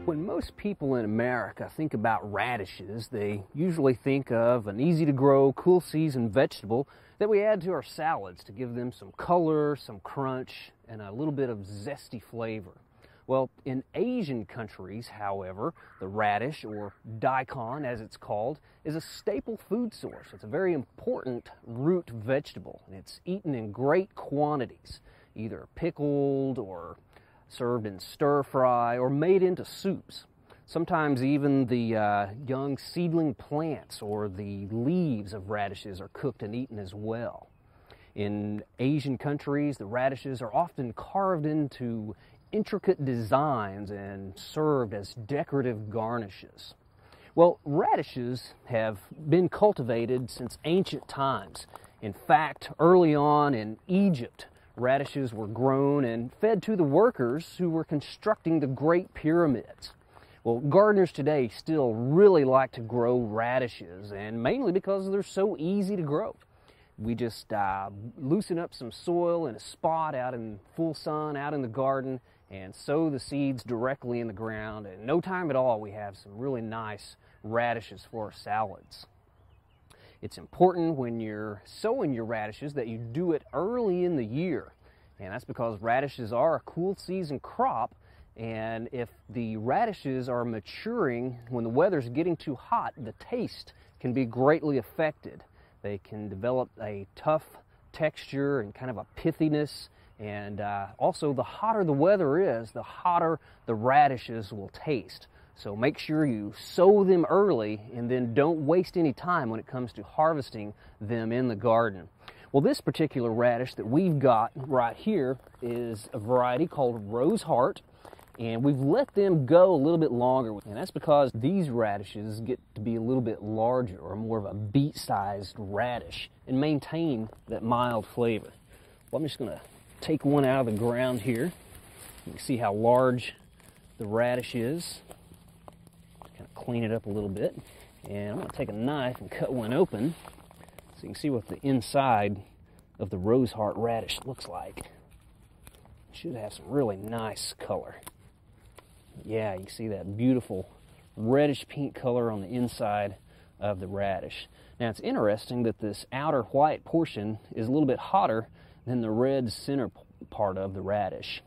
When most people in America think about radishes, they usually think of an easy-to-grow, cool-season vegetable that we add to our salads to give them some color, some crunch, and a little bit of zesty flavor. Well, in Asian countries, however, the radish, or daikon as it's called, is a staple food source. It's a very important root vegetable, and it's eaten in great quantities, either pickled or served in stir-fry or made into soups. Sometimes even the young seedling plants or the leaves of radishes are cooked and eaten as well. In Asian countries, the radishes are often carved into intricate designs and served as decorative garnishes. Well, radishes have been cultivated since ancient times. In fact, early on in Egypt, radishes were grown and fed to the workers who were constructing the Great Pyramids. Well, gardeners today still really like to grow radishes, and mainly because they're so easy to grow. We just loosen up some soil in a spot out in full sun, out in the garden, and sow the seeds directly in the ground. And in no time at all, we have some really nice radishes for our salads. It's important when you're sowing your radishes that you do it early in the year. And that's because radishes are a cool season crop. And if the radishes are maturing when the weather's getting too hot, the taste can be greatly affected. They can develop a tough texture and kind of a pithiness. And also, the hotter the weather is, the hotter the radishes will taste. So make sure you sow them early and then don't waste any time when it comes to harvesting them in the garden. Well, this particular radish that we've got right here is a variety called Rose Heart, and we've let them go a little bit longer. And that's because these radishes get to be a little bit larger, or more of a beet-sized radish, and maintain that mild flavor. Well, I'm just going to take one out of the ground here. You can see how large the radish is. Kind of clean it up a little bit. And I'm going to take a knife and cut one open so you can see what the inside of the Rose Heart radish looks like. It should have some really nice color. Yeah, you can see that beautiful reddish pink color on the inside of the radish. Now, it's interesting that this outer white portion is a little bit hotter than the red center part of the radish.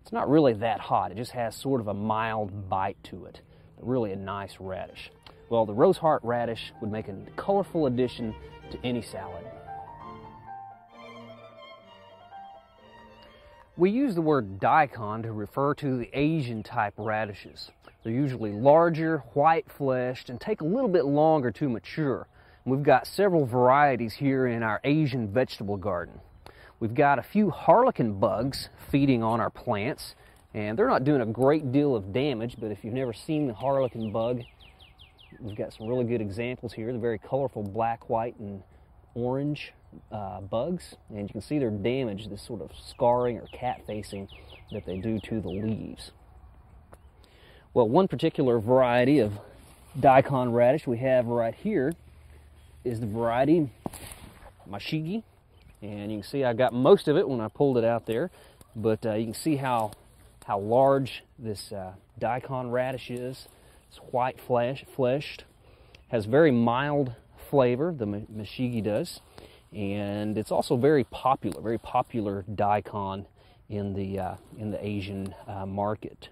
It's not really that hot. It just has sort of a mild bite to it. But really a nice radish. Well, the Rose Heart radish would make a colorful addition to any salad. We use the word daikon to refer to the Asian type radishes. They're usually larger, white-fleshed, and take a little bit longer to mature. We've got several varieties here in our Asian vegetable garden. We've got a few harlequin bugs feeding on our plants, and they're not doing a great deal of damage, but if you've never seen the harlequin bug, we've got some really good examples here. They're very colorful black, white, and orange bugs, and you can see their damage, this sort of scarring or cat facing that they do to the leaves. Well, one particular variety of daikon radish we have right here is the variety Mashigi, and you can see I got most of it when I pulled it out there, but you can see how large this daikon radish is. It's white fleshed, has very mild flavor, the Mashigi does, and it's also very popular daikon in the Asian market.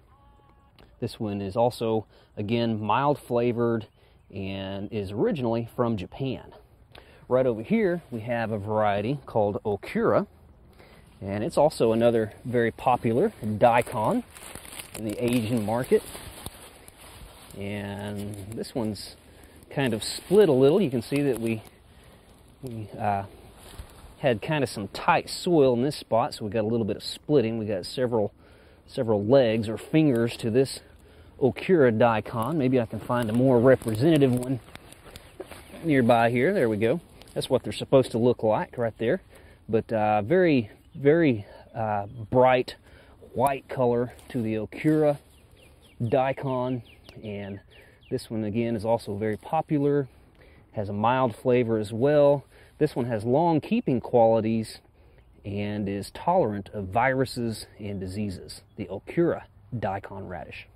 This one is also, again, mild flavored and is originally from Japan. Right over here we have a variety called Okura, and it's also another very popular daikon in the Asian market. And this one's kind of split a little. You can see that we had kind of some tight soil in this spot, so we got a little bit of splitting. We got several legs or fingers to this Okura daikon. Maybe I can find a more representative one nearby here. There we go. That's what they're supposed to look like right there. But very bright white color to the Okura daikon, and this one again is also very popular, has a mild flavor as well. This one has long keeping qualities and is tolerant of viruses and diseases, the Okura daikon radish.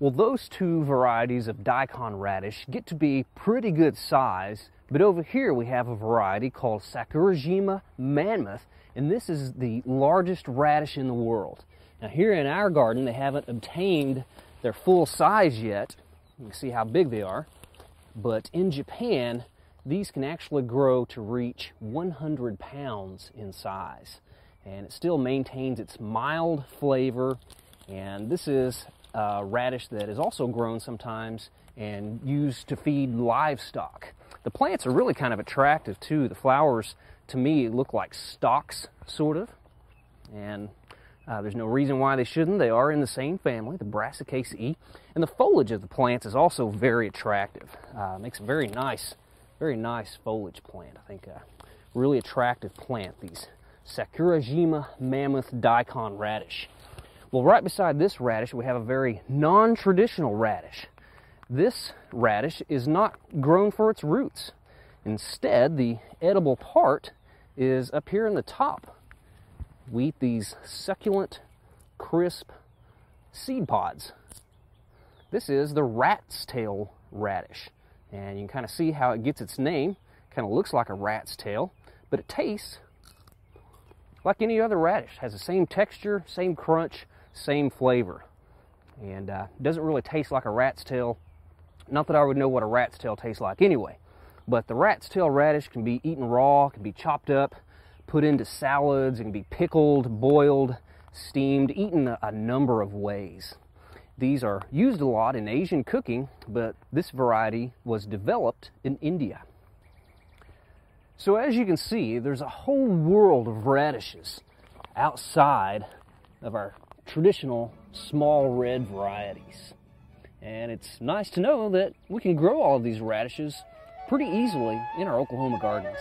Well, those two varieties of daikon radish get to be pretty good size, but over here we have a variety called Sakurajima Mammoth, and this is the largest radish in the world. Now here in our garden, they haven't obtained their full size yet. You can see how big they are, but in Japan, these can actually grow to reach 100 pounds in size, and it still maintains its mild flavor. And this is a radish that is also grown sometimes and used to feed livestock. The plants are really kind of attractive too. The flowers, to me, look like stalks, sort of, and there's no reason why they shouldn't. They are in the same family, the Brassicaceae, and the foliage of the plants is also very attractive. Makes a very nice foliage plant. I think a really attractive plant, these Sakurajima Mammoth daikon radish. Well, right beside this radish, we have a very non-traditional radish. This radish is not grown for its roots. Instead, the edible part is up here in the top. We eat these succulent, crisp seed pods. This is the rat's tail radish. And you can kind of see how it gets its name. Kind of looks like a rat's tail, but it tastes like any other radish. Has the same texture, same crunch, same flavor, and doesn't really taste like a rat's tail. Not that I would know what a rat's tail tastes like anyway, but the rat's tail radish can be eaten raw, can be chopped up, put into salads, and can be pickled, boiled, steamed, eaten a number of ways. These are used a lot in Asian cooking, but this variety was developed in India. So as you can see, there's a whole world of radishes outside of our traditional small red varieties. And it's nice to know that we can grow all of these radishes pretty easily in our Oklahoma gardens.